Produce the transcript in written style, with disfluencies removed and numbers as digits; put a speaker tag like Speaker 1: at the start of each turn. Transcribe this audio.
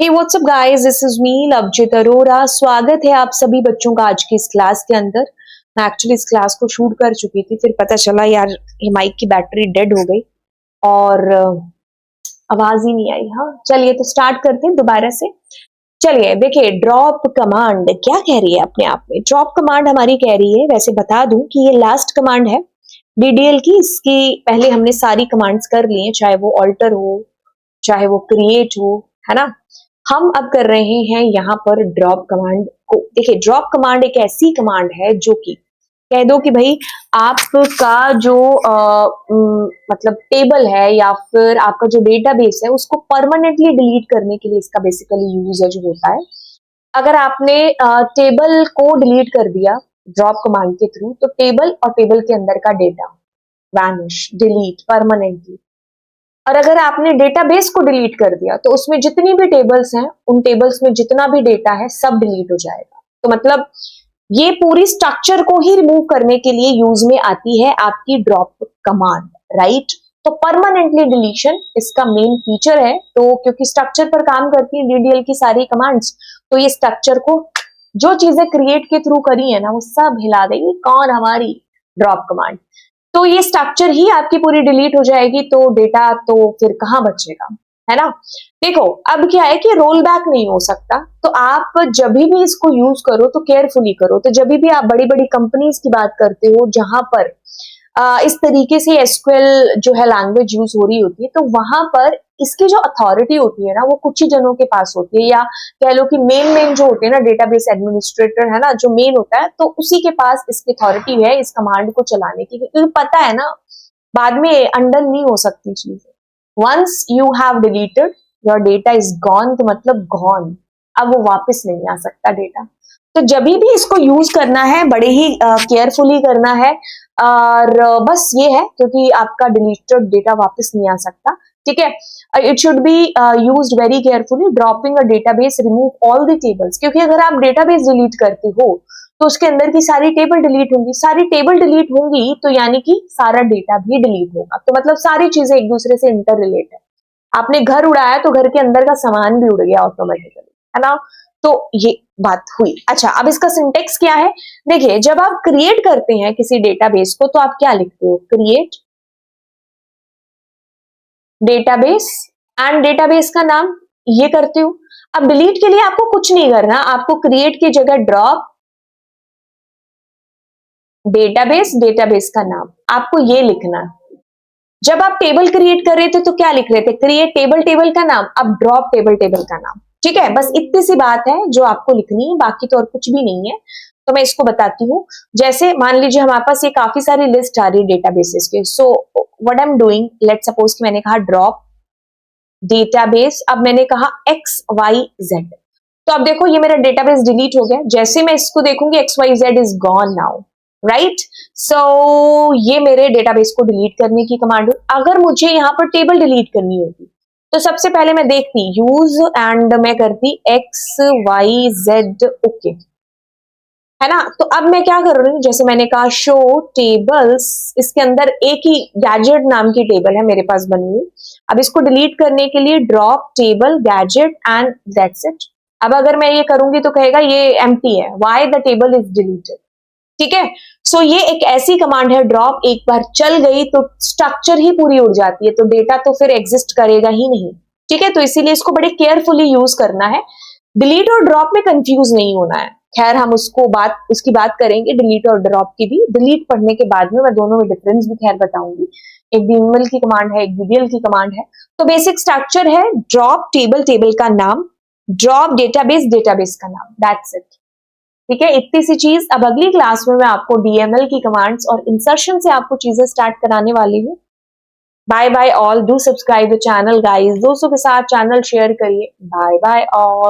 Speaker 1: Hey what's up guys, this is me Lovejit Arora. स्वागत है आप सभी बच्चों का आज की इस क्लास के अंदर। मैं एक्चुअली इस क्लास को शूट कर चुकी थी, फिर पता चला यार ये माइक की बैटरी डेड हो गई और आवाज ही नहीं आई। हाँ चलिए तो स्टार्ट करते हैं दोबारा से। चलिए देखिए, ड्रॉप कमांड क्या कह रही है अपने आप में। ड्रॉप कमांड हमारी कह रही है, वैसे बता दूं कि ये लास्ट कमांड है डीडीएल की। इसकी पहले हमने सारी कमांड्स कर ली हैं, चाहे वो ऑल्टर हो चाहे वो क्रिएट हो, है ना। हम अब कर रहे हैं यहाँ पर ड्रॉप कमांड को। देखिए ड्रॉप कमांड एक ऐसी कमांड है जो कि कह दो कि भाई आपका जो मतलब टेबल है या फिर आपका जो डेटाबेस है उसको परमानेंटली डिलीट करने के लिए इसका बेसिकली यूज होता है। अगर आपने टेबल को डिलीट कर दिया ड्रॉप कमांड के थ्रू, तो टेबल और टेबल के अंदर का डेटा वैनिश, डिलीट परमानेंटली। और अगर आपने डेटाबेस को डिलीट कर दिया तो उसमें जितनी भी टेबल्स हैं, उन टेबल्स में जितना भी डेटा है सब डिलीट हो जाएगा। तो मतलब ये पूरी स्ट्रक्चर को ही रिमूव करने के लिए यूज में आती है आपकी ड्रॉप कमांड, राइट। तो परमानेंटली डिलीशन इसका मेन फीचर है। तो क्योंकि स्ट्रक्चर पर काम करती है डीडीएल की सारी कमांड्स, तो ये स्ट्रक्चर को जो चीजें क्रिएट के थ्रू करी है ना वो सब हिला देगी। कौन? हमारी ड्रॉप कमांड। तो ये स्ट्रक्चर ही आपकी पूरी डिलीट हो जाएगी, तो डेटा तो फिर कहां बचेगा, है ना। देखो अब क्या है कि रोल बैक नहीं हो सकता, तो आप जब भी इसको यूज करो तो केयरफुली करो। तो जब भी आप बड़ी बड़ी कंपनीज की बात करते हो जहां पर इस तरीके से एसक्यूएल जो है लैंग्वेज यूज हो रही होती है, तो वहां पर इसकी जो अथॉरिटी होती है ना वो कुछ ही जनों के पास होती है, या कह लो कि मेन जो होते हैं ना डेटाबेस एडमिनिस्ट्रेटर, है ना, जो मेन होता है, तो उसी के पास इसकी अथॉरिटी है इस कमांड को चलाने की। क्योंकि पता है ना बाद में अंडन नहीं हो सकती चीजें। Once you have deleted your data is gone, तो मतलब गॉन, अब वो वापस नहीं आ सकता डेटा। तो जब भी इसको यूज करना है बड़े ही केयरफुली करना है। और बस ये है, क्योंकि आपका डिलीटेड डेटा वापस नहीं आ सकता, ठीक है। It should be used very carefully. Dropping a database remove all the tables, क्योंकि अगर आप डेटाबेस डिलीट करते हो तो उसके अंदर की सारी टेबल डिलीट होंगी। सारी टेबल डिलीट होंगी तो यानी कि सारा डेटा भी डिलीट होगा। तो मतलब सारी चीजें एक दूसरे से इंटर रिलेट है। आपने घर उड़ाया तो घर के अंदर का सामान भी उड़ गया ऑटोमेटिकली, है ना। तो ये बात हुई। अच्छा, अब इसका सिंटेक्स क्या है। देखिए जब आप क्रिएट करते हैं किसी डेटाबेस को तो आप क्या लिखते हो, क्रिएट डेटाबेस एंड डेटाबेस का नाम, ये करते हो। अब डिलीट के लिए आपको कुछ नहीं करना, आपको क्रिएट की जगह ड्रॉप डेटाबेस, डेटाबेस का नाम आपको ये लिखना। जब आप टेबल क्रिएट कर रहे थे तो क्या लिख रहे थे, क्रिएट टेबल, टेबल का नाम। अब ड्रॉप टेबल, टेबल का नाम, ठीक है। बस इतनी सी बात है जो आपको लिखनी है, बाकी तो और कुछ भी नहीं है। तो मैं इसको बताती हूँ। जैसे मान लीजिए हमारे पास ये काफी सारी लिस्ट आ रही है डेटाबेसेस के। So what I am doing, let's suppose कि मैंने कहा ड्रॉप डेटाबेस, अब मैंने कहा XYZ। तो अब देखो ये मेरा डेटाबेस डिलीट हो गया। जैसे मैं इसको देखूंगी XYZ is gone now, right. So ये मेरे डेटाबेस को डिलीट करने की कमांड है। अगर मुझे यहाँ पर टेबल डिलीट करनी होगी तो सबसे पहले मैं देखती यूज एंड मैं करती XYZ, ओके, है ना। तो अब मैं क्या कर रही हूँ, जैसे मैंने कहा शो टेबल्स, इसके अंदर एक ही गैजेट नाम की टेबल है मेरे पास बनी हुई। अब इसको डिलीट करने के लिए drop table gadget and that's it. अब अगर मैं ये करूंगी तो कहेगा ये एम्प्टी है, why the table is deleted, ठीक है। सो ये एक ऐसी कमांड है, ड्रॉप एक बार चल गई तो स्ट्रक्चर ही पूरी उड़ जाती है, तो डेटा तो फिर एग्जिस्ट करेगा ही नहीं, ठीक है। तो इसीलिए इसको बड़े केयरफुली यूज करना है। डिलीट और ड्रॉप में कंफ्यूज नहीं होना है। खैर हम उसकी बात करेंगे डिलीट और ड्रॉप की भी। डिलीट पढ़ने के बाद में मैं दोनों में डिफरेंस भी खैर बताऊंगी। एक डीएमएल की कमांड है, एक डीडीएल की कमांड है। तो बेसिक स्ट्रक्चर है ड्रॉप टेबल, टेबल का नाम, ड्रॉप डेटाबेस, डेटाबेस का नाम, दैट्स इट, ठीक है। इतनी सी चीज। अब अगली क्लास में मैं आपको डीएमएल की कमांड्स और इंसर्शन से आपको चीजें स्टार्ट कराने वाली हूँ। Bye bye all, do subscribe the channel guys. दोस्तों के साथ चैनल शेयर करिए। Bye bye all.